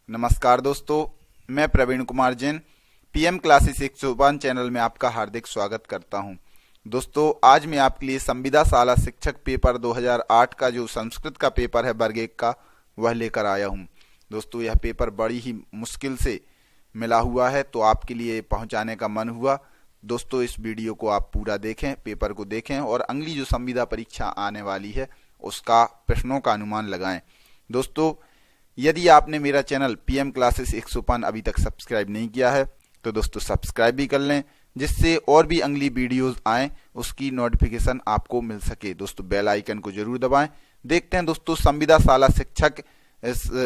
नमस्कार दोस्तों, मैं Praveen Kumar Jain PM classes 105 channel में आपका हार्दिक स्वागत करता हूं। दोस्तों, आज मैं आपके लिए संविदा शाला शिक्षक पेपर 2008 का जो संस्कृत का पेपर है वर्ग 1 का, वह लेकर आया हूं। दोस्तों, यह पेपर बड़ी ही मुश्किल से मिला हुआ है, तो आपके लिए पहुंचाने का मन हुआ। दोस्तों, इस वीडियो को आप पूरा देखें, पेपर को देखें और अगली जो संविदा परीक्षा आने वाली है उसका प्रश्नों का अनुमान लगाएं। दोस्तों, यदि आपने मेरा चैनल पीएम क्लासेस 105 अभी तक सब्सक्राइब नहीं किया है तो दोस्तों सब्सक्राइब भी कर लें, जिससे और भी अगली वीडियोस आएं उसकी नोटिफिकेशन आपको मिल सके। दोस्तों, बेल आइकन को जरूर दबाएं। देखते हैं दोस्तों संविदा शाला शिक्षक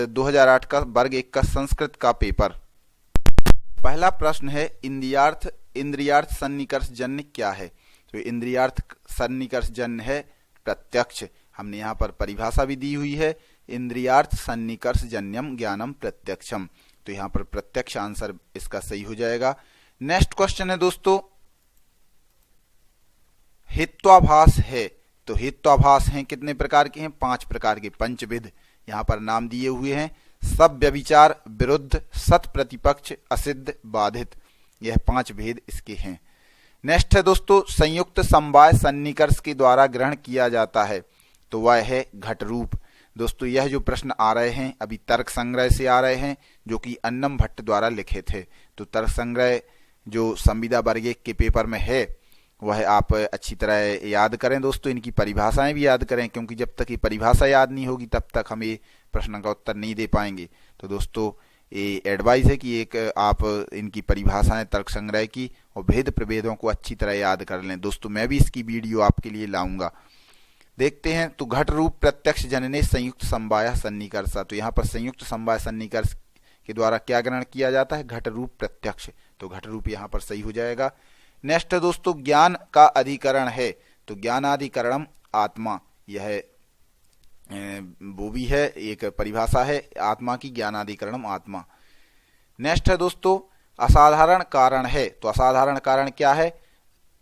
2008 का वर्ग 1 का संस्कृत का पेपर। पहला प्रश्न है, इंद्रियार्थ सन्निकर्ष जन्य क्या है? तो इंद्रियार्थ सन्निकर्ष जन्य है प्रत्यक्ष। हमने यहाँ पर परिभाषा भी दी हुई है, इंद्रियार्थ सन्निकर्ष जन्यम ज्ञानम प्रत्यक्षम। तो यहाँ पर प्रत्यक्ष आंसर इसका सही हो जाएगा। नेक्स्ट क्वेश्चन है दोस्तों, हित्वाभास है। तो हित्वाभास हैं कितने प्रकार के हैं? 5 प्रकार के, पंचविध यहाँ पर नाम दिए हुए हैं। सब व्यभिचार, विरुद्ध, सत प्रतिपक्ष, असिद्ध, बाधित, यह 5 भेद इसके हैं। नेक्स्ट है दोस्तों, संयुक्त समवाय सन्निकर्ष के द्वारा ग्रहण किया जाता है, तो वह है घट रूप। दोस्तों, यह जो प्रश्न आ रहे हैं अभी तर्क संग्रह से आ रहे हैं, जो कि अन्नम भट्ट द्वारा लिखे थे। तो तर्क संग्रह जो संविदा वर्ग 1 के पेपर में है वह आप अच्छी तरह याद करें। दोस्तों, इनकी परिभाषाएं भी याद करें, क्योंकि जब तक ये परिभाषा याद नहीं होगी तब तक हम ये प्रश्न का उत्तर नहीं दे पाएंगे। तो दोस्तों, ये एडवाइस है कि एक आप इनकी परिभाषाएं तर्क संग्रह की और भेद प्रभेदों को अच्छी तरह याद कर लें। दोस्तों, मैं भी इसकी वीडियो आपके लिए लाऊंगा। देखते हैं, तो घट रूप प्रत्यक्ष जनने संयुक्त समवाय सन्निकर्ष। तो यहाँ पर संयुक्त समवाय सन्निकर्ष के द्वारा क्या ग्रहण किया जाता है? घट रूप प्रत्यक्ष। तो घट रूप यहाँ पर सही हो जाएगा। नेक्स्ट है दोस्तों, ज्ञान का अधिकरण है। तो ज्ञानाधिकरणम आत्मा, यह वो भी है, एक परिभाषा है आत्मा की, ज्ञानाधिकरणम आत्मा। नेक्स्ट है दोस्तों, असाधारण कारण है। तो असाधारण कारण क्या है?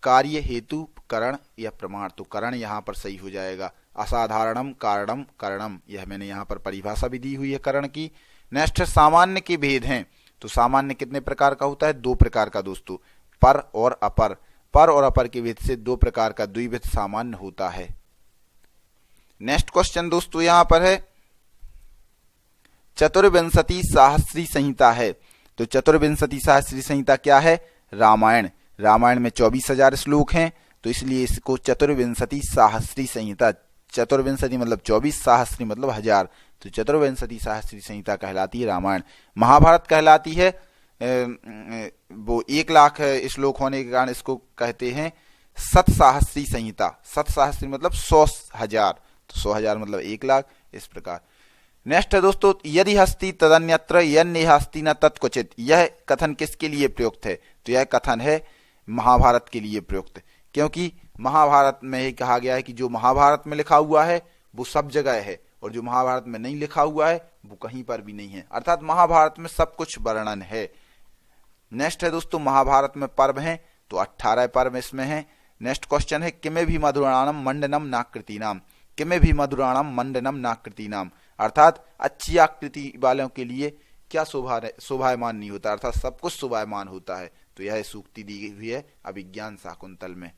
कार्य, हेतु, करण या प्रमाण। तो करण यहाँ पर सही हो जाएगा। असाधारणम कारणम करणम, यह मैंने यहाँ पर परिभाषा भी दी हुई है करण की। नेक्स्ट है, सामान्य के भेद हैं। तो सामान्य कितने प्रकार का होता है? 2 प्रकार का दोस्तों, पर और अपर। पर और अपर के भेद से 2 प्रकार का द्विविध सामान्य होता है। नेक्स्ट क्वेश्चन दोस्तों यहाँ पर है, चतुर्विंशति सहस्री संहिता है। तो चतुर्विंशति सहस्री संहिता क्या है? रामायण। रामायण में 24,000 श्लोक हैं, तो इसलिए इसको चतुर्विंशति सहस्री संहिता, चतुर्विंशति मतलब 24, सहस्री मतलब 1000, तो चतुर्विंशति सहस्री संहिता कहलाती है रामायण। महाभारत कहलाती है वो 1,00,000 श्लोक होने के कारण इसको कहते हैं सतसाहस्री संहिता। सतसाहस्री मतलब 100,000, तो 100,000 मतलब 1,00,000, इस प्रकार। नेक्स्ट है दोस्तों, यदि हस्ति तदन्यत्र यन्नेह हस्ति न तत्क्वचित। यह कथन किसके लिए प्रयुक्त है? तो यह कथन है महाभारत के लिए प्रयुक्त, क्योंकि महाभारत में ही कहा गया है कि जो महाभारत में लिखा हुआ है वो सब जगह है, और जो महाभारत में नहीं लिखा हुआ है वो कहीं पर भी नहीं है। अर्थात महाभारत में सब कुछ वर्णन है। नेक्स्ट है दोस्तों, महाभारत में पर्व हैं, तो 18 पर्व इसमें हैं। नेक्स्ट क्वेश्चन है, किमे भी मधुराणम मंडनम नाकृतीनाम। किमे भी मधुराणम मंडनम नाकृतीनाम, अर्थात अच्छी आकृति वालों के लिए क्या शोभायमान नहीं होता, अर्थात सब कुछ शोभायमान होता है। तो यह सूक्ति दी हुई है अभिज्ञान शाकुंतल में।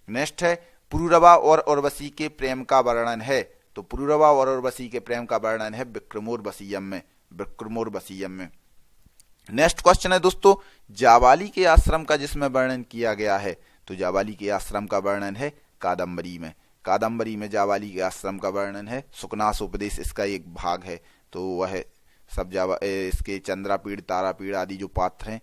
नेक्स्ट है, पुरूरवा और उर्वशी के प्रेम का वर्णन है। तो पुरूरवा और उर्वशी के प्रेम का वर्णन है विक्रमोर्वशीयम में, विक्रमोर्वशीयम में। नेक्स्ट क्वेश्चन है दोस्तों, जाबाली के आश्रम का जिसमें वर्णन किया गया है। तो जाबाली के आश्रम का वर्णन है कादम्बरी में। कादम्बरी में जाबाली के आश्रम का वर्णन है। सुकनास उपदेश इसका एक भाग है। तो वह सब इसके चंद्रापीड़, तारापीड़ आदि जो पात्र हैं।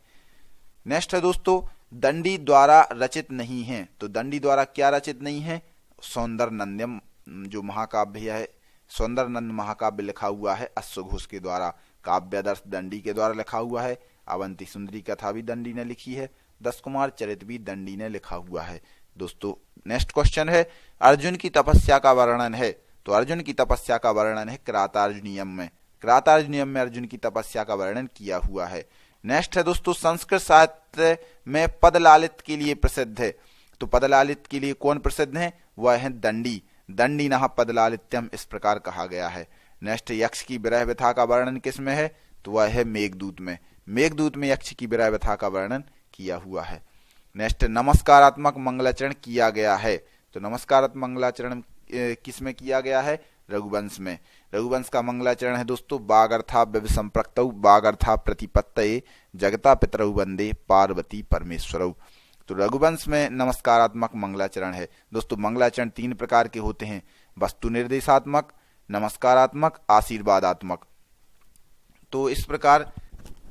नेक्स्ट है दोस्तों, दंडी द्वारा रचित नहीं है। तो दंडी द्वारा क्या रचित नहीं है? सौंदरनंदम जो महाकाव्य है, सौंदरनंद महाकाव्य लिखा हुआ है अश्वघोष के द्वारा। काव्यादर्श दंडी के द्वारा लिखा हुआ है। अवंती सुंदरी कथा भी दंडी ने लिखी है। 10 कुमार चरित भी दंडी ने लिखा हुआ है। दोस्तों, नेक्स्ट क्वेश्चन है, अर्जुन की तपस्या का वर्णन है। तो अर्जुन की तपस्या का वर्णन है किरातार्जुनीयम में। किरातार्जुनीयम में अर्जुन की तपस्या का वर्णन किया हुआ है। नेक्स्ट है दोस्तों, संस्कृत साहित्य में पदलालित के लिए प्रसिद्ध है। तो पदलालित के लिए कौन प्रसिद्ध है? वह है दंडी। दंडिनः पदलालित्यम, इस प्रकार कहा गया है। नेक्स्ट, यक्ष की विरह व्यथा का वर्णन किसमें है? तो वह है मेघदूत में। मेघदूत में यक्ष की विरह व्यथा का वर्णन किया हुआ है। नेक्स्ट, नमस्कारात्मक मंगलाचरण किया गया है। तो नमस्कारात्मक मंगलाचरण किस में किया गया है? रघुवंश में। रघुवंश का मंगलाचरण है दोस्तों, बागर्था विसंप्रक्तौ बागर्था प्रतिपत्तये जगता पितरौ वंदे पार्वती परमेश्वरौ। तो रघुवंश में नमस्कारात्मक मंगलाचरण है। दोस्तों मंगलाचरण 3 प्रकार के होते हैं, वस्तु निर्देशात्मक, नमस्कारात्मक, आशीर्वादात्मक। तो इस प्रकार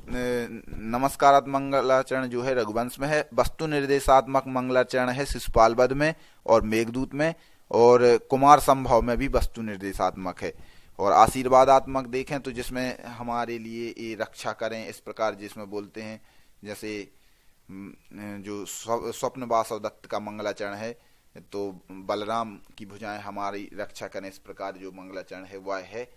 नमस्कारात्मक मंगलाचरण जो है रघुवंश में है, वस्तु निर्देशात्मक मंगलाचरण है शिशुपाल वध में और मेघदूत में, और कुमार संभव में भी वस्तु निर्देशात्मक है। और आशीर्वादात्मक देखें तो जिसमें हमारे लिए ये रक्षा करें, इस प्रकार जिसमें बोलते हैं, जैसे जो स्वप्न वासव दत्त का मंगलाचरण है, तो बलराम की भुजाएं हमारी रक्षा करें, इस प्रकार जो मंगलाचरण है वह है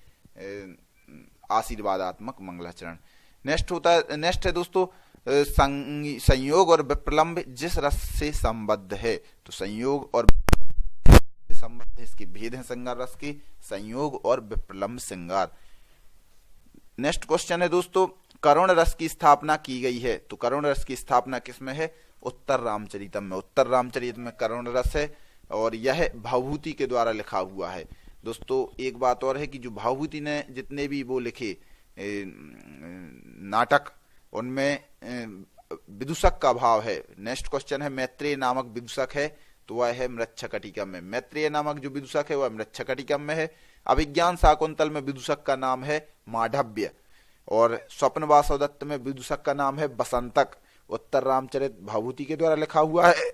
आशीर्वादात्मक मंगलाचरण। नेक्स्ट है दोस्तों संयोग और विप्रलंब जिस रस से संबद्ध है। तो संयोग और संबद्ध, इसके भेद है श्रृंगार रस के, संयोग और विप्रलंब श्रृंगार। नेक्स्ट क्वेश्चन है दोस्तों, करुण रस की स्थापना की गई है। तो करुण रस की स्थापना किसमें है? उत्तर रामचरितम में। उत्तर रामचरित में करुण रस है और यह भावभूति के द्वारा लिखा हुआ है। दोस्तों एक बात और है कि जो भावभूति ने जितने भी वो लिखे नाटक, उनमें विदूषक का भाव है। नेक्स्ट क्वेश्चन है, मैत्रेय नामक विदूषक है, तो वह है मृच्छकटिकम में। मैत्रेय नामक जो विदूषक है वह मृच्छकटिकम में है। अभिज्ञान शाकुंतल में विदूषक का नाम है माढ़व्य, और स्वप्न वासव दत्त में विदूषक का नाम है बसंतक। उत्तर रामचरित भावभूति के द्वारा लिखा हुआ है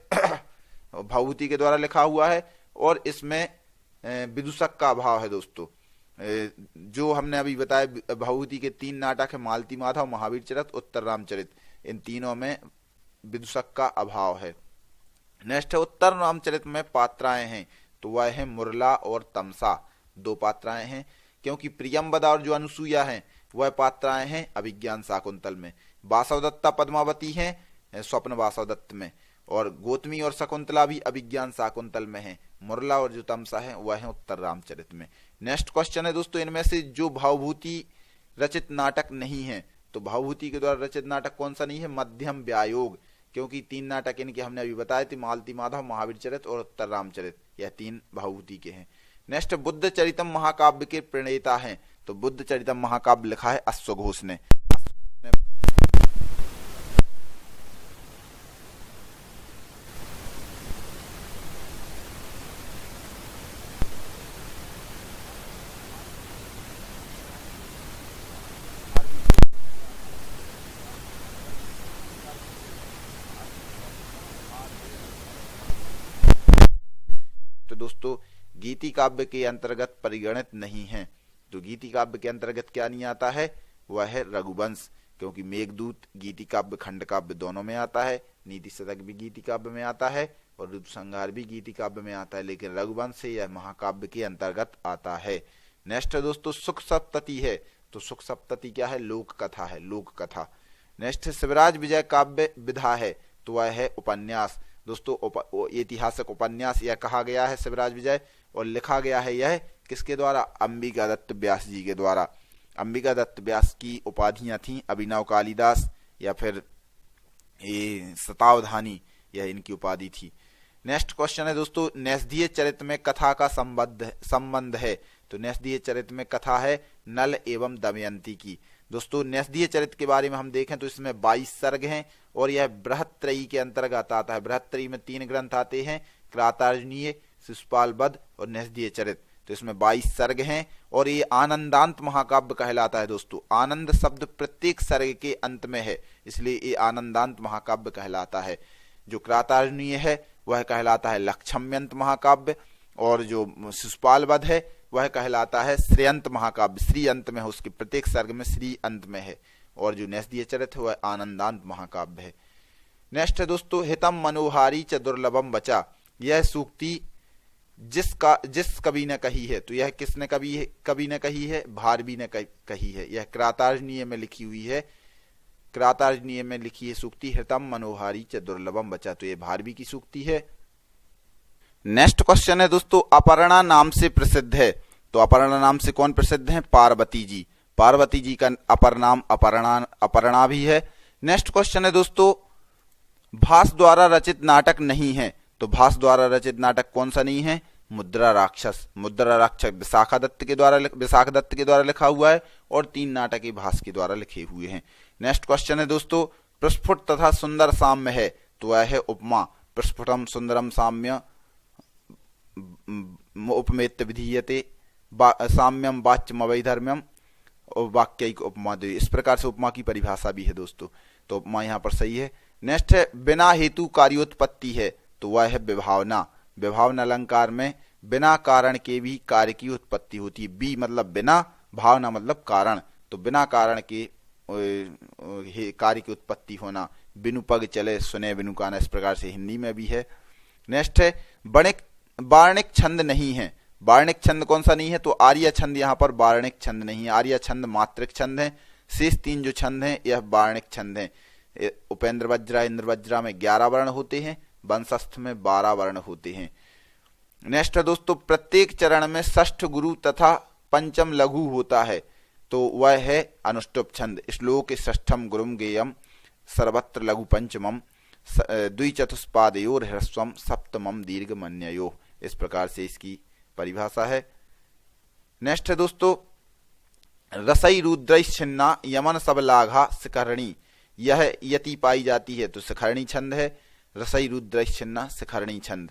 भावभूति के द्वारा लिखा हुआ है, और इसमें विदूषक का अभाव है। दोस्तों जो हमने अभी बताया भावभूति के 3 नाटक है, मालती माधव, महावीर चरित, उत्तर रामचरित, इन तीनों में विदूषक का अभाव है। नेक्स्ट है उत्तर रामचरित में पात्राएं हैं, तो वह है मुरला और तमसा, 2 पात्राएं हैं, क्योंकि प्रियंवदा और जो अनुसूया हैं वह पात्राएं हैं अभिज्ञान शाकुंतल में। वासवदत्ता पद्मावती हैं स्वप्न वासवदत्त में, और गौतमी और शकुंतला भी अभिज्ञान शाकुंतल में हैं। मुरला और जो तमसा है वह है उत्तर रामचरित में। नेक्स्ट क्वेश्चन है दोस्तों, इनमें से जो भावभूति रचित नाटक नहीं है, तो भावभूति के द्वारा रचित नाटक कौन सा नहीं है? मध्यम व्यायोग, क्योंकि 3 नाटक इनके हमने अभी बताए थे, मालती माधव, महावीर चरित और उत्तर रामचरित, यह 3 भावभूति के हैं। नेक्स्ट बुद्ध चरितम महाकाव्य के प्रणेता हैं, तो बुद्ध चरितम महाकाव्य लिखा है अश्वघोष ने। तो दोस्तों गीति काव्य के अंतर्गत परिगणित नहीं है। तो गीति काव्य के अंतर्गत क्या नहीं आता है? वह है रघुवंश, क्योंकि मेघदूत गीति काव्य खंड काव्य दोनों में आता है, नीति शतक भी गीति काव्य में आता है और ऋतु संहार भी गीति काव्य में आता है, लेकिन रघुवंश से यह महाकाव्य के अंतर्गत आता है। नेक्स्ट है दोस्तों सुख सप्तति है, तो सुख सप्तति क्या है? लोक कथा है, लोक कथा। नेक्स्ट शिवराज विजय काव्य विधा है, तो वह है उपन्यास। दोस्तों ऐतिहासिक उपन्यास यह कहा गया है शिवराज विजय, और लिखा गया है यह किसके द्वारा? अंबिका दत्त व्यास जी के द्वारा। अंबिका दत्त व्यास की उपाधियां थीं अभिनव कालिदास या फिर ये शतावधानी, यह इनकी उपाधि थी। नेक्स्ट क्वेश्चन है दोस्तों, नैषधीय चरित्र में कथा का संबंध है, तो नैषधीय चरित्र में कथा है नल एवं दमयंती की। दोस्तों नैषधीय चरित्र के बारे में हम देखें तो इसमें 22 सर्ग हैं और यह बृहत्त्रयी के अंतर्गत आता है। बृहत्त्रयी में 3 ग्रंथ आते हैं, क्रातार्जुनीय, शिशुपाल वध और नैषधीय चरित्र। तो इसमें 22 सर्ग हैं और ये आनंदांत महाकाव्य कहलाता है। दोस्तों आनंद शब्द प्रत्येक सर्ग के अंत में है, इसलिए ये आनंदांत महाकाव्य कहलाता है। जो क्रातार्जुनीय है वह कहलाता है लक्षम्यंत महाकाव्य, और जो शिशुपाल वध है वह कहलाता है श्रेयंत महाकाव्य। श्री अंत में है, उसके प्रत्येक सर्ग में श्री अंत में है। और जो नैषधीय चरित्र है वह आनंदांत महाकाव्य है। नेक्स्ट है दोस्तों, हितम मनोहारी च दुर्लभम बचा। यह सूक्ति जिस कवि ने कही है, तो यह किसने कवि ने कही है? भारवी ने कही है। यह क्रातार्जुनीय में लिखी हुई है, क्रातार्जुनीय में लिखी है सूक्ति हितम मनोहारी च दुर्लभम बचा, तो यह भारवी की सूक्ति है। नेक्स्ट क्वेश्चन है दोस्तों, अपर्णा नाम से प्रसिद्ध है, तो अपर्णा नाम से कौन प्रसिद्ध है? पार्वती जी। पार्वती जी का अपर नाम अपर्णा भी है। नेक्स्ट क्वेश्चन है दोस्तों, भास द्वारा रचित नाटक नहीं है। तो भास द्वारा रचित नाटक कौन सा नहीं है? मुद्रा राक्षस। मुद्रा राक्षस विशाखा दत्त के द्वारा लिखा हुआ है और 3 नाटक ही भास के द्वारा लिखे हुए हैं। नेक्स्ट क्वेश्चन है दोस्तों, प्रस्फुट तथा सुंदर साम्य है। तो वह है उपमा। प्रस्फुटम सुंदरम साम्य उपमेत्य विधीयते साम्यम वाच्यम अवैधर्म्यम और वाक्य उपमा दे। इस प्रकार से उपमा की परिभाषा भी है दोस्तों। तो उपमा यहाँ पर सही है। नेक्स्ट है, बिना हेतु कार्योत्पत्ति है। तो वह है विभावना। विभावना अलंकार में बिना कारण के भी कार्य की उत्पत्ति होती है। बी मतलब बिना, भावना मतलब कारण। तो बिना कारण के कार्य की उत्पत्ति होना। बिनु पग चले सुने बिनु कान, इस प्रकार से हिंदी में भी है। नेक्स्ट है, वार्णिक छंद नहीं है। वार्णिक छंद कौन सा नहीं है? तो आर्य छंद यहाँ पर वार्णिक छंद नहीं है। आर्य छंद मात्रिक छंद है। शेष 3 जो छंद हैं यह वार्णिक छंद हैं। उपेंद्र वज्रा इंद्र वज्रा में 11 वर्ण होते हैं, वंशस्थ में 12 वर्ण होते हैं। नेक्स्ट है दोस्तों, प्रत्येक चरण में षष्ठ गुरु तथा पंचम लघु होता है। तो वह है अनुष्टुप छंद। श्लोक षष्ठम गुरुम गेयम सर्वत्र लघु पंचमम द्विचतुष्पादयोर ह्रस्वम सप्तमम दीर्घ मन्ययो। इस प्रकार से इसकी परिभाषा है। नेक्स्ट है दोस्तों, रसई रुद्रैश्छिन्ना यमन सबलाघा शिखरणी। यह यति पाई जाती है तो शिखरणी छंद है। रसई रुद्रैश्छिन्ना शिखरणी छंद।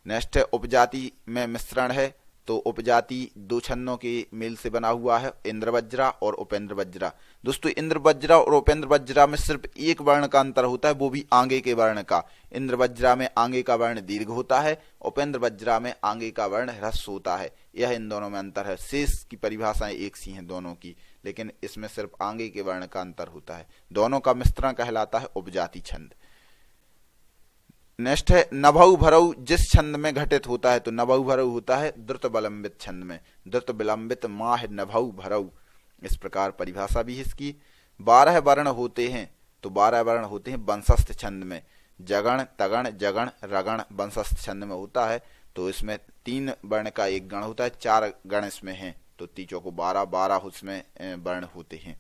नेक्स्ट है, उपजाति में मिश्रण है। तो उपजाति 2 छंदों के मेल से बना हुआ है, इंद्र वज्रा और उपेंद्र वज्रा। दोस्तों इंद्र वज्रा और उपेंद्र वज्रा में सिर्फ एक वर्ण का अंतर होता है, वो भी आगे के वर्ण का। इंद्र वज्रा में आगे का वर्ण दीर्घ होता है, उपेंद्र वज्रा में आगे का वर्ण ह्रस्व होता है। यह इन दोनों में अंतर है। शेष की परिभाषाएं एक सी हैं दोनों की, लेकिन इसमें सिर्फ आगे के वर्ण का अंतर होता है। दोनों का मिश्रण कहलाता है उपजाति छंद। नेक्स्ट है, नभौ भरौ जिस छंद में घटित होता है। तो नभौ भरौ होता है द्रुत विलंबित छंद में। द्रुत विलंबित माह नभौ भरौ, इस प्रकार परिभाषा भी है इसकी। 12 वर्ण होते हैं। तो 12 वर्ण होते हैं वंशस्थ छंद में। जगण तगण जगण रगण वंशस्थ छंद में होता है। तो इसमें 3 वर्ण का एक गण होता है, 4 गण इसमें हैं। तो 3 चौको 12, 12 उसमें वर्ण होते हैं।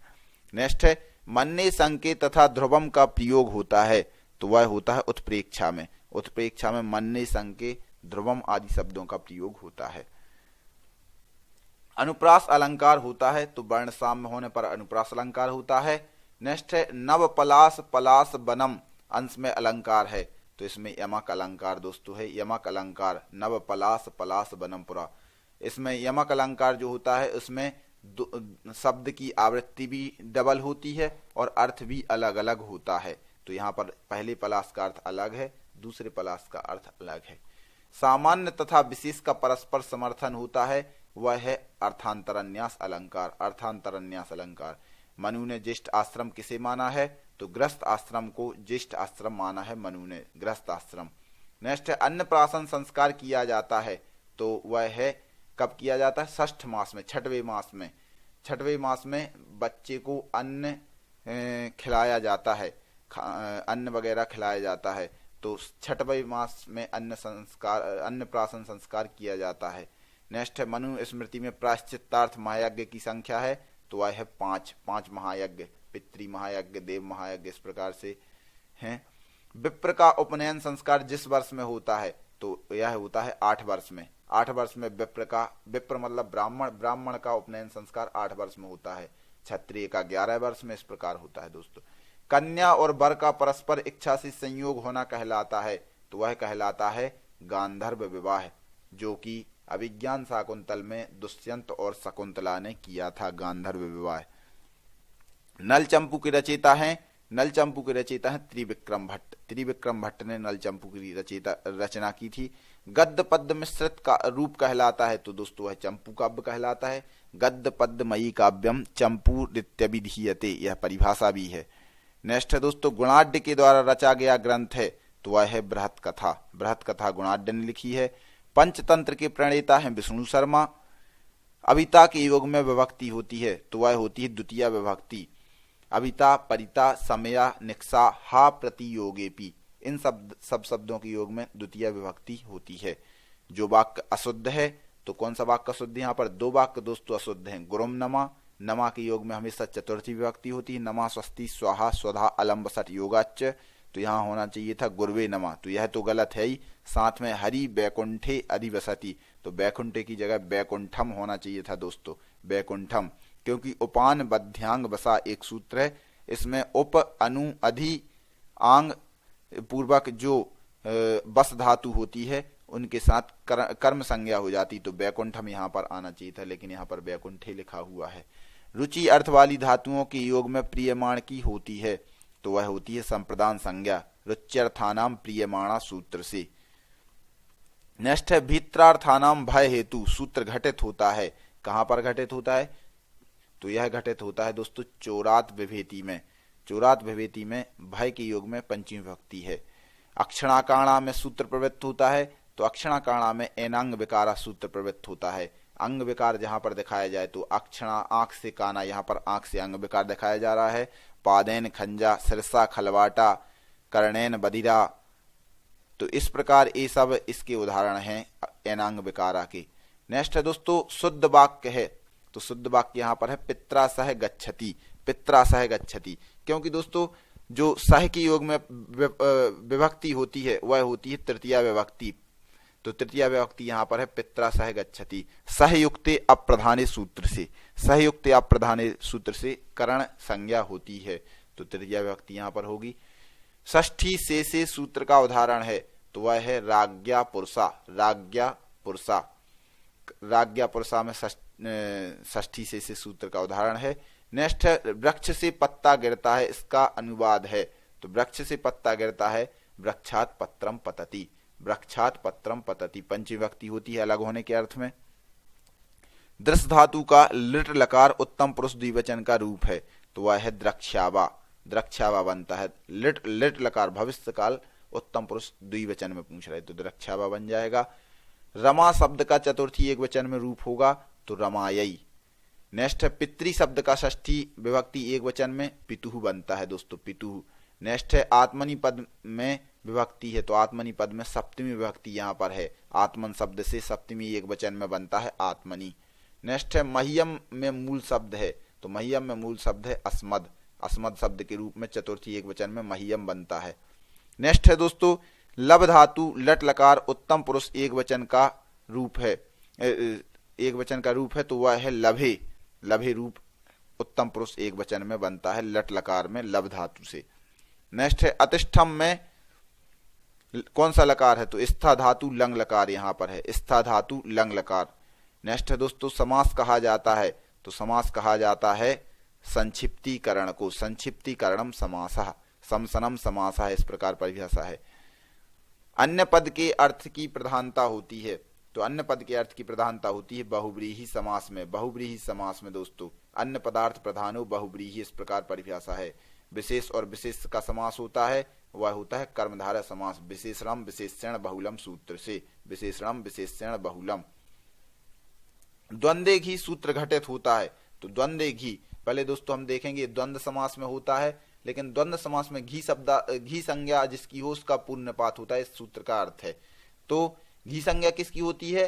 नेक्स्ट है, मन्ने संके तथा ध्रुवम का प्रयोग होता है। तो वह होता है उत्प्रेक्षा में। उत्प्रेक्षा में मन्ने संके ध्रुवम आदि शब्दों का प्रयोग होता है। अनुप्रास अलंकार होता है। तो वर्ण साम्य होने पर अनुप्रास अलंकार होता है। नेक्स्ट है, नव पलास पलास बनम अंश में अलंकार है। तो इसमें यमक अलंकार दोस्तों है। यमक अलंकार नव पलास पलास बनम पुरा। इसमें यमक अलंकार जो होता है उसमें शब्द की आवृत्ति भी डबल होती है और अर्थ भी अलग अलग होता है। तो यहाँ पर पहले पलास का अर्थ अलग है, दूसरे पलास का अर्थ अलग है। सामान्य तथा विशेष का परस्पर समर्थन होता है, वह है अर्थांतरन्यास अलंकार। अर्थांतरन्यास अलंकार। मनु ने ज्येष्ठ आश्रम किसे माना है? तो गृहस्थ आश्रम को ज्येष्ठ आश्रम माना है मनु ने, गृहस्थ आश्रम। नेक्स्ट है, अन्नप्राशन संस्कार किया जाता है। तो वह है कब किया जाता है? षष्ठ मास में, 6वें मास में। 6वें मास में बच्चे को अन्न खिलाया जाता है, अन्न वगैरह खिलाया जाता है। तो 6वें मास में अन्नप्राशन संस्कार किया जाता है। नेक्स्ट है, मनु स्मृति में प्रायश्चित्तार्थ महायज्ञ की संख्या है। तो वह है 5 महायज्ञ, पितृ महायज्ञ, देव महायज्ञ, इस प्रकार से हैं। विप्र का उपनयन संस्कार जिस वर्ष में होता है? तो यह होता है 8 वर्ष में। 8 वर्ष में विप्र मतलब ब्राह्मण, ब्राह्मण का उपनयन संस्कार 8 वर्ष में होता है। क्षत्रिय का 11 वर्ष में, इस प्रकार होता है दोस्तों। कन्या और वर का परस्पर इच्छा से संयोग होना कहलाता है। तो वह कहलाता है गांधर्व विवाह, जो कि अभिज्ञान शाकुंतल में दुष्यंत और शकुंतला ने किया था, गांधर्व विवाह। नल चंपू के रचयिता हैं, नल चंपू के रचयिता हैं त्रिविक्रम भट्ट। त्रिविक्रम भट्ट ने नल चंपू की रचना की थी। गद्य पद्य मिश्रित का रूप कहलाता है। तो दोस्तों वह चंपू काव्य कहलाता है। गद्य पद्यमयी काव्यम चंपू रित्यभिधीयते, यह परिभाषा भी है। नेक्स्ट है दोस्तों, गुणाढ्य के द्वारा रचा गया ग्रंथ है। तो वह है बृहत कथा। बृहत कथा गुणाढ्य ने लिखी है। पंचतंत्र के प्रणेता हैं विष्णु शर्मा। अभिता के योग में विभक्ति होती है। तो वह होती है द्वितीय विभक्ति। अभिता, परिता, समया, निक्षा, हा प्रति योगेपि, इन सब शब्दों के योग में द्वितीय विभक्ति होती है। जो वाक्य अशुद्ध है, तो कौन सा वाक्य अशुद्ध है? यहाँ पर 2 वाक्य दोस्तों अशुद्ध हैं। गुरुम नमा, नमा के योग में हमेशा चतुर्थी विभक्ति होती है। नमा स्वस्ति स्वाहा स्वधा अलम वसत योगाच्च, तो यहाँ होना चाहिए था गुरवे नमा, तो यह तो गलत है ही। साथ में हरि बैकुंठे अधिवसति, तो बैकुंठे की जगह बैकुंठम होना चाहिए था दोस्तों, बैकुंठम, क्योंकि उपान बध्यांग बसा एक सूत्र है, इसमें उप अनु अधि आंग पूर्वक जो बस धातु होती है उनके साथ कर्म संज्ञा हो जाती, तो बैकुंठम यहाँ पर आना चाहिए था, लेकिन यहाँ पर बैकुंठे लिखा हुआ है। रुचि अर्थ वाली धातुओं के योग में प्रियमाण की होती है, तो वह होती है संप्रदान संज्ञा, रुच्यर्थानाम प्रियमाणा सूत्र से। नेक्स्ट है भीत्रार्थानाम भय हेतु, सूत्र घटित होता है, कहां पर घटित होता है, तो यह घटित होता है दोस्तों चोरात विभेति में। चोरात विभेति में भय के योग में पंचमी विभक्ति है। अक्षणाकाणा में सूत्र प्रवृत्त होता है, तो अक्षणाकाणा में एनांग विकारा सूत्र प्रवृत्त होता है। अंग विकार जहां पर दिखाया जाए तो अक्षणा आंख से काना, यहाँ पर आंख से अंग विकार दिखाया जा रहा है। पादेन खंजा, सिरसा खलवाटा, कर्णेन बधिरा, तो इस प्रकार ये सब इसके उदाहरण हैं एनांग विकारा के। नेक्स्ट है दोस्तों शुद्ध वाक्य है, तो शुद्ध वाक्य यहाँ पर है पित्रा सह गच्छति, पित्रा सह गच्छति, क्योंकि दोस्तों जो सह के योग में विभक्ति होती है वह होती है तृतीया विभक्ति, तो तृतीया विभक्ति यहाँ पर है पित्रा सह गच्छति। सहयुक्ते अप्रधाने सूत्र से, सहयुक्ते अप्रधाने सूत्र से करण संज्ञा होती है, तो तृतीया विभक्ति यहाँ पर होगी। षष्ठी से सूत्र का उदाहरण है, तो वह है राज्ञा पुरुषा, राज्ञा पुरुषा, राज्ञा पुरुषा में षष्ठी से सूत्र का उदाहरण है। नेक्स्ट है वृक्ष से पत्ता गिरता है, इसका अनुवाद है, तो वृक्ष से पत्ता गिरता है वृक्षात पत्रम पतति, वृक्षात पत्रम पतति, पंचमी विभक्ति होती है अलग होने के अर्थ में। दृश्य धातु का लिट लकार उत्तम पुरुष द्विवचन का रूप है, तो वह है द्रक्ष्यावा, द्रक्ष्यावा बनता है। लिट लकार भविष्य काल उत्तम पुरुष द्विवचन में पूछ रहे, तो द्रक्ष्यावा बन जाएगा। रमा शब्द का चतुर्थी एक वचन में रूप होगा, तो रमायई। नेक्स्ट है पितृ शब्द का षष्ठी विभक्ति एक वचन में पितुः बनता है दोस्तों, पितुः। नेक्स्ट है आत्मनि पद में विभक्ति है, तो आत्मनि पद में सप्तमी विभक्ति यहाँ पर है, आत्मन शब्द से सप्तमी एक वचन में बनता है आत्मनि। नेक्स्ट है मह्यम में मूल शब्द है, तो मह्यम में मूल शब्द है अस्मद, अस्मद शब्द के रूप में चतुर्थी एक वचन में मह्यम बनता है। नेक्स्ट है दोस्तों लब धातु लट लकार उत्तम पुरुष एक वचन का रूप है, एक वचन का रूप है, तो वह है लभे, लभे रूप उत्तम पुरुष एक वचन में बनता है लट लकार में लब धातु से। नेक्स्ट है अतिष्ठम में कौन सा लकार है, तो स्था धातु लंग लकार यहाँ पर है, स्था धातु लंग लकार। नेक्स्ट है दोस्तों समास कहा जाता है, तो समास कहा जाता है संक्षिप्तीकरण को, संक्षिप्तीकरणम समासः, समसनम समासः, इस प्रकार परिभाषा है। अन्य पद के अर्थ की प्रधानता होती है, तो अन्य पद के अर्थ की प्रधानता होती है बहुव्रीहि समास में, बहुव्रीहि समास में दोस्तों अन्य पदार्थ प्रधानो बहुव्रीहि, इस प्रकार परिभाषा है। विशेष और विशेष का समास होता है, वह होता है कर्मधारय समास, विशेषणम विशेषण बहुलम सूत्र से, विशेषणम विशेषण बहुलम। द्वंद्वे घी सूत्र घटित होता है, तो द्वंद्वे घी पहले दोस्तों हम देखेंगे द्वंद्व समास में होता है, लेकिन द्वंद्व समास में घी शब्द घी संज्ञा जिसकी हो उसका पूर्ण निपात होता है, इस सूत्र का अर्थ है। तो घी संज्ञा किसकी होती है,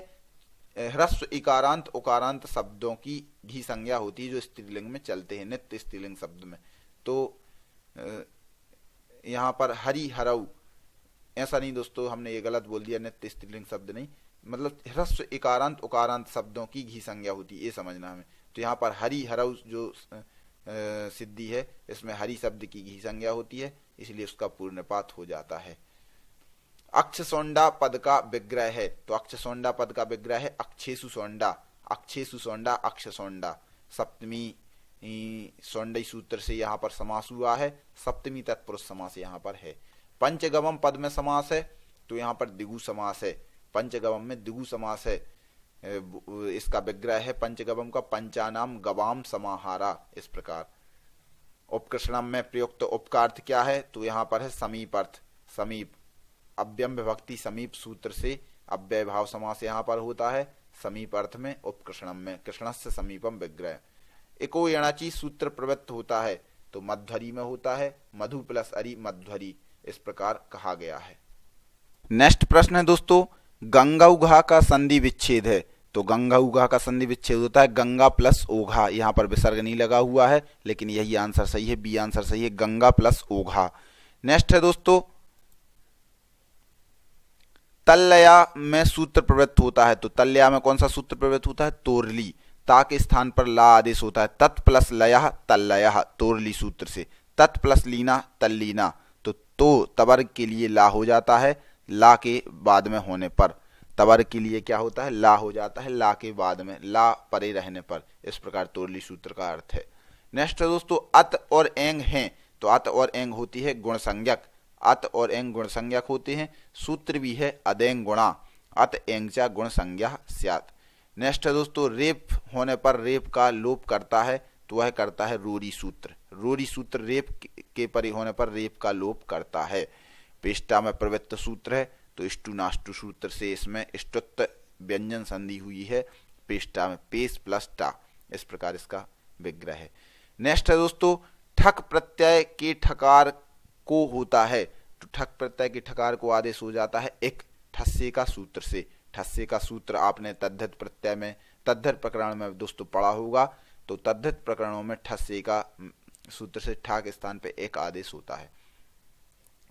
ह्रस्व इकारांत उकारांत शब्दों की घी संज्ञा होती है जो स्त्रीलिंग में चलते हैं, नित्य स्त्रीलिंग शब्द में। तो यहाँ पर हरि हरऊ ऐसा नहीं दोस्तों, हमने ये गलत बोल दिया, नित्य स्त्रीलिंग शब्द नहीं, मतलब ह्रस्व इकारांत उकारांत शब्दों की घी संज्ञा होती है, ये समझना हमें। तो यहाँ पर हरि हरऊ जो सिद्धि है इसमें हरि शब्द की घी संज्ञा होती है, इसलिए उसका पूर्णपात हो जाता है। अक्ष सौंडा पद का विग्रह है, तो अक्ष सौंडा पद का विग्रह है अक्षेसु सौंडा, अक्षेसु सौंडा अक्ष सौंडा, सप्तमी सौंडई सूत्र से यहाँ पर समास हुआ है, सप्तमी तत्पुरुष समास यहाँ पर है। पंचगमम पद में समास है, तो यहाँ पर दिगु समास है, पंचगमम में दिगु समास है, इसका विग्रह है पंचगमम का पंचानाम गवाम समाहारा, इस प्रकार। उपकृष्णम में प्रयुक्त उपकार्थ क्या है, तो यहाँ पर है समीप अर्थ, समीप, अव्यम विभक्ति समीप सूत्र से अव्यय भाव समास यहाँ पर होता है समीप अर्थ में, उपकृष्णम में कृष्णस्य समीपम विग्रह। एको यणाची सूत्र प्रवृत्त होता है, तो मध्वरी में होता है, मधु प्लस अरि मध्वरी, इस प्रकार कहा गया है। नेक्स्ट प्रश्न है दोस्तों गंगौघा का संधि विच्छेद है, तो गंगा उघा का संधि विच्छेद होता है गंगा प्लस ओघा। यहाँ पर विसर्ग नहीं लगा हुआ है, लेकिन यही आंसर सही है, बी आंसर सही है, गंगा प्लस ओघा। नेक्स्ट है दोस्तों, तल्लया में सूत्र प्रवृत्त होता है। तो तल्लया में कौन सा सूत्र प्रवृत्त होता है? तोरली। ता के स्थान पर ला आदेश होता है। तत् प्लस लया तल्लया, तोरली सूत्र से। तत् प्लस लीना तल्लीना। तो तवर्ग के लिए ला हो जाता है, ला के बाद में होने पर। तवर्ग के लिए क्या होता है? ला हो जाता है, ला के बाद में, ला परे रहने पर। इस प्रकार तोरली सूत्र का अर्थ है। नेक्स्ट है दोस्तों, अत और एंग हैं। तो अत और एंग होती है गुण संज्ञक। अत और एंग गुण संज्ञक होते हैं। सूत्र भी है अदेंग गुणा, अत एंग चा गुण संज्ञा स्यात्। नेक्स्ट है दोस्तों, रेप होने पर रेप का लोप करता है, तो वह करता है रोरी सूत्र। रोरी सूत्र रेप के परे होने पर रेप का लोप करता है। पेष्टा में प्रवृत्त सूत्र है, तो इष्टु नाष्टु सूत्र से इसमें इष्टुत्व व्यंजन संधि हुई है। पेष्टा में पेश प्लस टा, इस प्रकार इसका विग्रह है। नेक्स्ट है दोस्तों, ठक प्रत्यय के ठकार को होता है। तो ठक प्रत्यय के ठकार को आदेश हो जाता है एक ठस्से का सूत्र से। ठस्से का सूत्र आपने तद्धित प्रत्यय में, तद्धित प्रकरण में दोस्तों पढ़ा होगा। तो तद्धित प्रकरणों में ठस्से का सूत्र से ठा के स्थान पे एक आदेश होता है।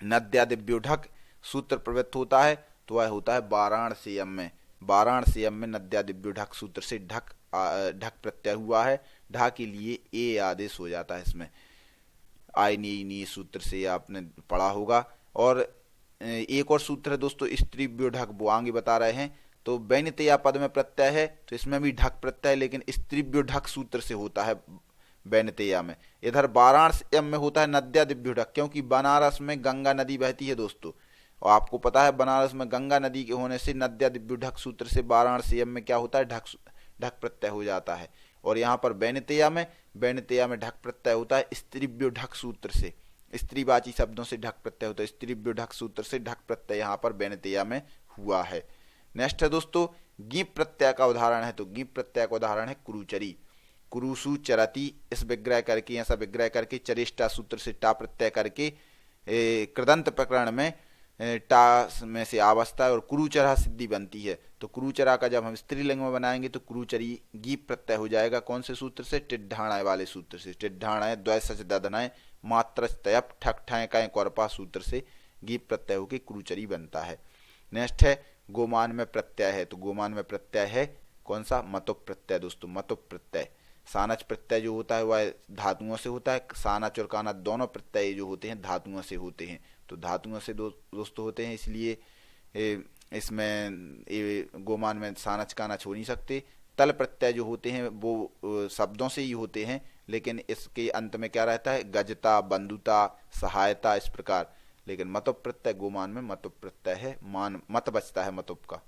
नद्यादिभ्यो ढक सूत्र प्रवृत्त होता है, तो वह होता है वाराणसीयम में। वाराणसीयम में नद्यादिभ्यो ढक सूत्र से ढक प्रत्यय हुआ है। ढा के लिए ए आदेश हो जाता है इसमें। आयनी सूत्र से आपने पढ़ा होगा। और एक और सूत्र है दोस्तों, स्त्रीभ्यो ढक, वो आगे बता रहे हैं। तो वैनितया पद में प्रत्यय है, तो इसमें भी ढक प्रत्यय, लेकिन स्त्रीभ्यो ढक सूत्र से होता है वैनितया में। इधर वाराणसी में होता है नद्यादिभ्यो ढक, क्योंकि बनारस में गंगा नदी बहती है दोस्तों। और आपको पता है बनारस में गंगा नदी के होने से नद्यादिभ्यो ढक सूत्र से वाराणसी में क्या होता है? ढक प्रत्यय हो जाता है। और यहाँ पर वैनितया में ढक प्रत्यय होता है स्त्रीभ्यो ढक सूत्र से। स्त्रीवाची शब्दों से ढक प्रत्यय होता है, स्त्रीभ्यो ढक सूत्र से ढक प्रत्यय यहाँ पर वैनितया में हुआ है। नेक्स्ट है दोस्तों, गीप प्रत्यय का उदाहरण है। तो गीप प्रत्यय का उदाहरण है कुरुचरी। कुरुसु चरती, इस विग्रह करके, ऐसा विग्रह करके चरिष्टा सूत्र से टा प्रत्यय करके कृदंत प्रकरण में टा में से अवस्था और कुरुचरा सिद्धि बनती है। तो कुरुचरा का जब हम स्त्रीलिंग में बनाएंगे तो कुरुचरी गीप प्रत्यय हो जाएगा। कौन से सूत्र से? टिड्ढाणय वाले सूत्र से। टिड्ढाणय द्वय सच दधनय मात्र तयप ठक ठय कय कौरपा सूत्र से गीप प्रत्यय होकर कुरुचरी बनता है। नेक्स्ट है गोमान में प्रत्यय है। तो गोमान में प्रत्यय है कौन सा? मतुप प्रत्यय दोस्तों, मतुप प्रत्यय। सानच प्रत्यय जो होता है वह धातुओं से होता है। सानच और कानच दोनों प्रत्यय जो होते हैं धातुओं से होते हैं। तो धातुओं से दोस्तों होते हैं, इसलिए इसमें गोमान में सानच कानच हो नहीं सकते। तल प्रत्यय जो होते हैं वो शब्दों से ही होते हैं, लेकिन इसके अंत में क्या रहता है? गजता, बंधुता, सहायता, इस प्रकार। लेकिन मतुप प्रत्यय गोमान में मतुप प्रत्यय है, मान मत बचता है मतुप का।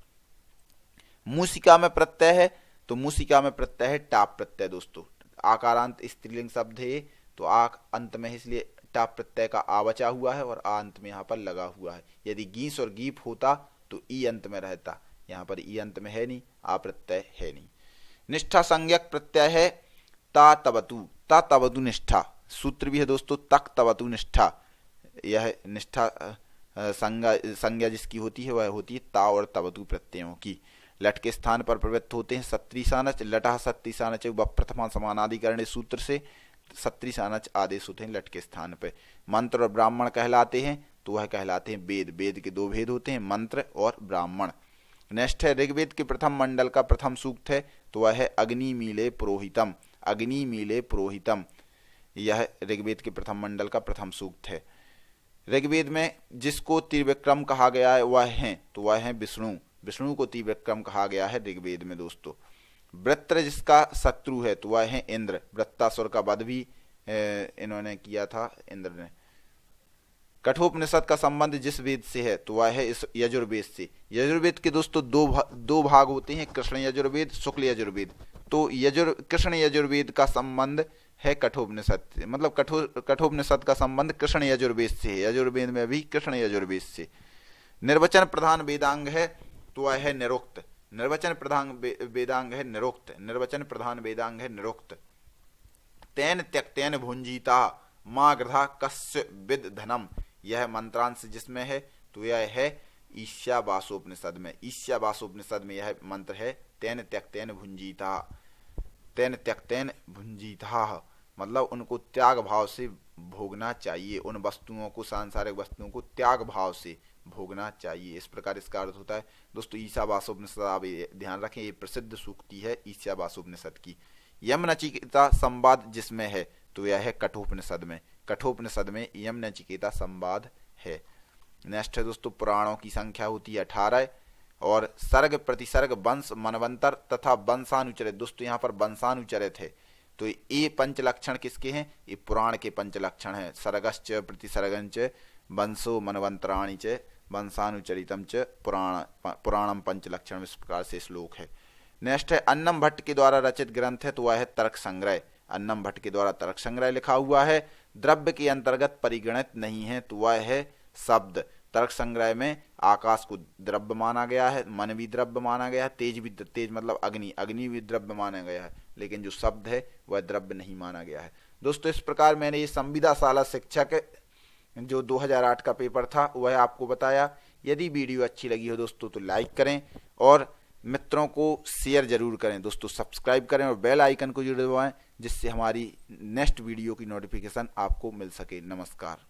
मूसिका में प्रत्यय है। तो मूसिका में प्रत्यय है टाप प्रत्यय दोस्तों। आकारांत स्त्रीलिंग शब्द है, तो आक अंत में है, इसलिए टाप प्रत्यय का आ बचा हुआ है और आ अंत में यहाँ पर लगा हुआ है। यदि गीस और गीप होता तो ई अंत में रहता, यहाँ पर ई अंत में है नहीं, आ प्रत्यय है नहीं। निष्ठा संज्ञक प्रत्यय है ता तवतु निष्ठा। सूत्र भी है दोस्तों तक तवतु निष्ठा। यह निष्ठा संज्ञा जिसकी होती है वह होती है ता और तवतु प्रत्ययों की। लट के स्थान पर प्रवृत्त होते हैं सत्रिसानच। लटः सत्रिसानच प्रथमा समानाधिकरण सूत्र से सत्रिसानच आदेश होते हैं लट के स्थान पर। मंत्र और ब्राह्मण कहलाते हैं, तो वह कहलाते हैं वेद। वेद के दो भेद होते हैं, मंत्र और ब्राह्मण। नेक्स्ट है ऋग्वेद के प्रथम मंडल का प्रथम सूक्त है, तो वह है अग्नि मीले पुरोहितम। अग्नि मीले पुरोहितम, यह ऋग्वेद के प्रथम मंडल का प्रथम सूक्त है। ऋग्वेद में जिसको त्रिविक्रम कहा गया है वह है, तो वह है विष्णु। विष्णु को त्रिविक्रम कहा गया है ऋग्वेद में दोस्तों। वृत्र जिसका शत्रु है, तो वह है इंद्र। वृत्तासुर का वध भी इन्होंने किया था इंद्र ने। कठोपनिषद का संबंध जिस वेद से है, तो वह है इस यजुर्वेद से। यजुर्वेद के दोस्तों दो भाग होते हैं, कृष्ण यजुर्वेद, शुक्ल यजुर्वेद। तो कृष्ण यजुर्वेद का संबंध है कठोपनिषद से, मतलब कठोपनिषद का संबंध कृष्ण यजुर्वेद से है। यजुर्वेद में भी कृष्ण यजुर्वेद से। निर्वचन प्रधान वेदांग है, तो वह है निरुक्त। निर्वचन प्रधान वेदांग है निरुक्त। निर्वचन प्रधान वेदांग है निरुक्त। तेन त्यक्तेन भुंजीता माँ गृधा कस्य विद धनम, यह मंत्रांश जिसमें है, तो यह है ईशावासोपनिषद में। ईशावासोपनिषद में यह मंत्र है, तेन त्यक्तेन भुंजीता, तेन त्यक्तेन भुंजीता, मतलब उनको त्याग भाव से भोगना चाहिए, उन वस्तुओं को, सांसारिक वस्तुओं को त्याग भाव से भोगना चाहिए। इस प्रकार इसका अर्थ होता है। दोस्तों ईशावास्योपनिषद, आप ध्यान रखें, ये प्रसिद्ध सूक्ति है ईशावास्योपनिषद की। यम नचिकेता संवाद जिसमें है तो यह है कठोपनिषद में। कठोपनिषद में यम नचिकेता संवाद है। नेक्स्ट है दोस्तों, पुराणों की संख्या होती है 18 और सर्ग प्रतिसर्ग वंश मनवंतर तथा वंशानुचरित। दोस्तों यहाँ पर वंशानुचरित है, तो ये पंच लक्षण किसके हैं? ये पुराण के पंच लक्षण हैं। सर्गश्च प्रतिसर्गंच वंशो मनवंतराणि च वंशानुचरितम च पुराणम पंच लक्षण, इस प्रकार से श्लोक है। नेक्स्ट है अन्नम भट्ट के द्वारा रचित ग्रंथ है तो वह है तर्क संग्रह। अन्नम भट्ट के द्वारा तर्क संग्रह लिखा हुआ है। द्रव्य के अंतर्गत परिगणित नहीं है तो वह है शब्द। तर्क संग्रह में आकाश को द्रव्य माना गया है, मन भी द्रव्य माना गया है, तेज भी, तेज मतलब अग्नि, अग्नि भी द्रव्य माना गया है, लेकिन जो शब्द है वह द्रव्य नहीं माना गया है। दोस्तों इस प्रकार मैंने ये संविदा शाला शिक्षक जो 2008 का पेपर था वह आपको बताया। यदि वीडियो अच्छी लगी हो दोस्तों तो लाइक करें और मित्रों को शेयर जरूर करें। दोस्तों सब्सक्राइब करें और बेल आइकन को जरूर दबाएं, जिससे हमारी नेक्स्ट वीडियो की नोटिफिकेशन आपको मिल सके। नमस्कार।